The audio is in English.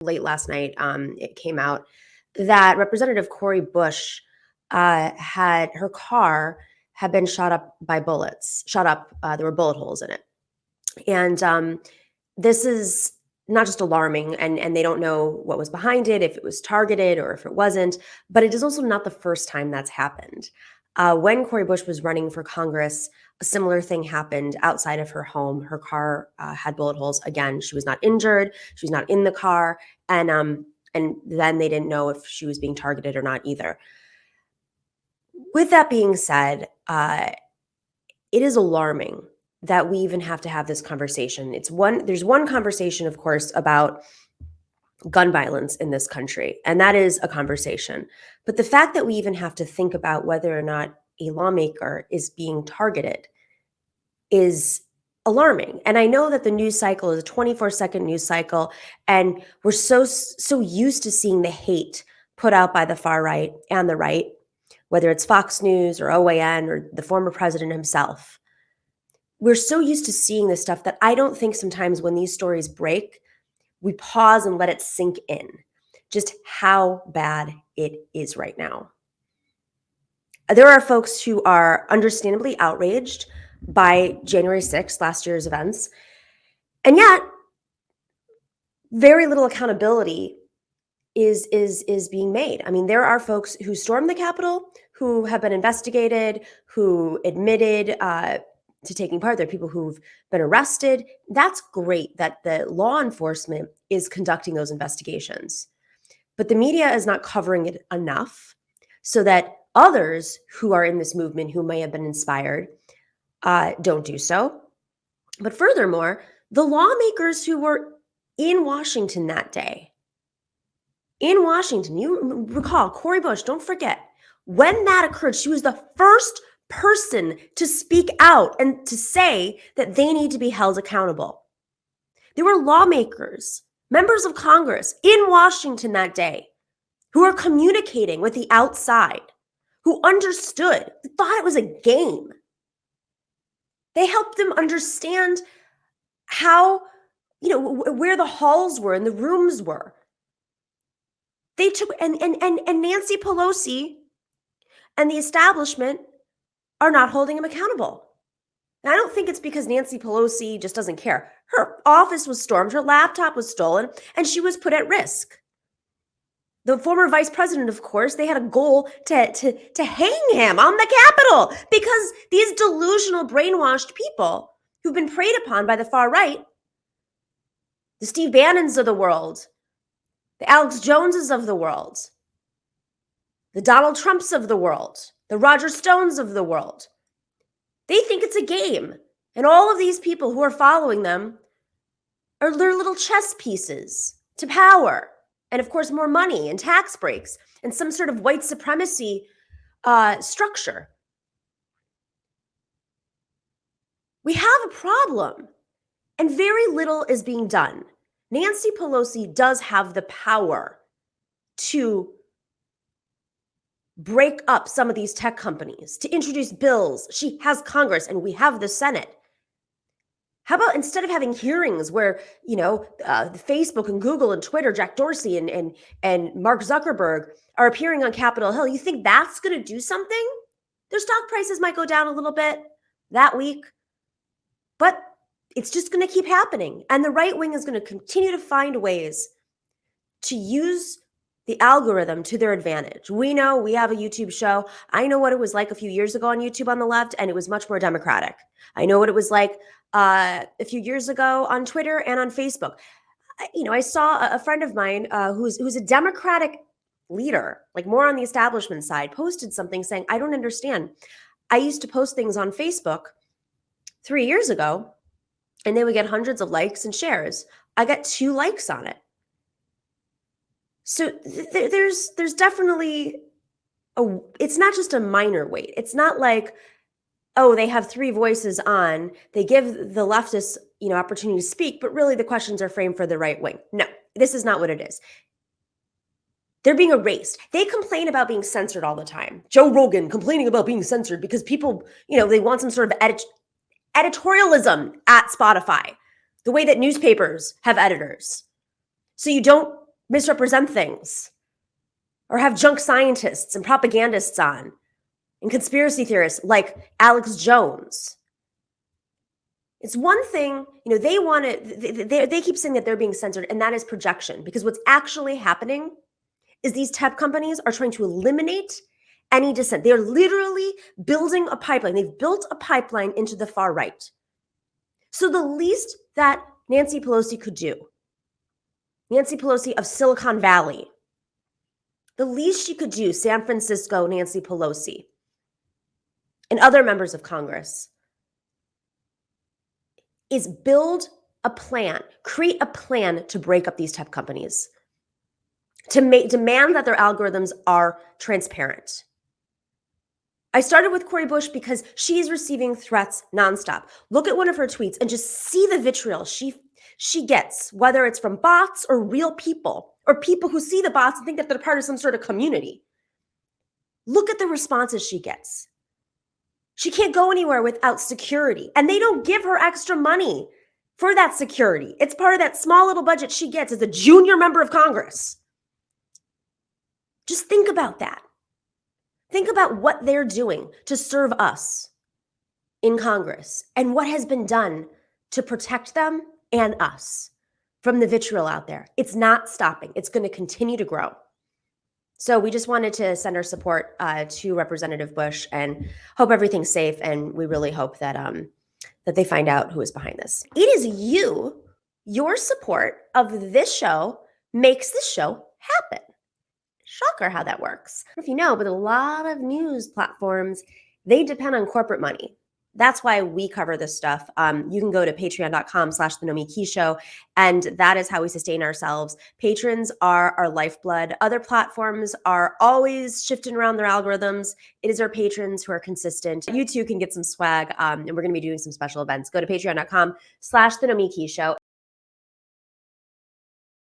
late last night, it came out that Representative Cori Bush had her car had been shot up by bullets. There were bullet holes in it, and this is not just alarming, and they don't know what was behind it, if it was targeted or if it wasn't. But it is also not the first time that's happened. When Cori Bush was running for Congress, a similar thing happened outside of her home. Her car had bullet holes. Again, she was not injured. She was not in the car, and then they didn't know if she was being targeted or not either. With that being said, it is alarming that we even have to have this conversation. There's one conversation, of course, about gun violence in this country, and that is a conversation. But the fact that we even have to think about whether or not a lawmaker is being targeted is alarming. And I know that the news cycle is a 24-second news cycle, and we're so used to seeing the hate put out by the far right and the right, whether it's Fox News or OAN or the former president himself. We're so used to seeing this stuff that I don't think sometimes when these stories break, we pause and let it sink in just how bad it is right now. There are folks who are understandably outraged by January 6th, last year's events, and yet very little accountability is being made. I mean, there are folks who stormed the Capitol who have been investigated, who admitted to taking part. There are people who've been arrested. That's great that the law enforcement is conducting those investigations. But the media is not covering it enough so that others who are in this movement who may have been inspired don't do so. But furthermore, the lawmakers who were in Washington that day, in Washington, you recall Cori Bush, don't forget, when that occurred, she was the first person to speak out and to say that they need to be held accountable. There were lawmakers, members of Congress in Washington that day who were communicating with the outside, who understood, thought it was a game. They helped them understand how, where the halls were and the rooms were. They took, and Nancy Pelosi and the establishment are not holding him accountable. And I don't think it's because Nancy Pelosi just doesn't care. Her office was stormed, her laptop was stolen, and she was put at risk. The former vice president, of course, they had a goal to hang him on the Capitol because these delusional, brainwashed people who've been preyed upon by the far right, the Steve Bannons of the world, the Alex Joneses of the world, the Donald Trumps of the world, the Roger Stones of the world, they think it's a game. And all of these people who are following them are their little chess pieces to power. And of course, more money and tax breaks and some sort of white supremacy structure. We have a problem, and very little is being done. Nancy Pelosi does have the power to break up some of these tech companies, to introduce bills. She has Congress, and we have the Senate. How about instead of having hearings where, Facebook and Google and Twitter, Jack Dorsey and Mark Zuckerberg are appearing on Capitol Hill? You think that's going to do something? Their stock prices might go down a little bit that week, but it's just going to keep happening. And the right wing is going to continue to find ways to use the algorithm to their advantage. We know we have a YouTube show. I know what it was like a few years ago on YouTube on the left, and it was much more democratic. I know what it was like a few years ago on Twitter and on Facebook. I saw a friend of mine who's a Democratic leader, like more on the establishment side, posted something saying, I don't understand. I used to post things on Facebook 3 years ago, and they would get hundreds of likes and shares. I got 2 likes on it. So there's definitely it's not just a minor weight. It's not like, oh, they have 3 voices on, they give the leftists, opportunity to speak, but really the questions are framed for the right wing. No, this is not what it is. They're being erased. They complain about being censored all the time. Joe Rogan complaining about being censored because people, they want some sort of editorialism at Spotify, the way that newspapers have editors. So you don't misrepresent things or have junk scientists and propagandists on and conspiracy theorists like Alex Jones. It's one thing, they want to, they keep saying that they're being censored, and that is projection, because what's actually happening is these tech companies are trying to eliminate any dissent. They're literally building a pipeline. They've built a pipeline into the far right. So the least that Nancy Pelosi could do, Nancy Pelosi of Silicon Valley, the least she could do, San Francisco Nancy Pelosi, and other members of Congress, is build a plan, create a plan to break up these tech companies, to demand that their algorithms are transparent. I started with Cori Bush because she's receiving threats nonstop. Look at one of her tweets and just see the vitriol she gets, whether it's from bots or real people, or people who see the bots and think that they're part of some sort of community. Look at the responses she gets. She can't go anywhere without security, and they don't give her extra money for that security. It's part of that small little budget she gets as a junior member of Congress. Just think about that. Think about what they're doing to serve us in Congress and what has been done to protect them and us from the vitriol out there. It's not stopping. It's going to continue to grow. So we just wanted to send our support to Representative Bush and hope everything's safe. And we really hope that that they find out who is behind this. It is your support of this show makes this show happen. Shocker how that works. If you know, but a lot of news platforms, they depend on corporate money. That's why we cover this stuff. You can go to patreon.com/The Nomiki Show, and that is how we sustain ourselves. Patrons are our lifeblood. Other platforms are always shifting around their algorithms. It is our patrons who are consistent. You too can get some swag, and we're going to be doing some special events. Go to patreon.com/The Nomiki Show.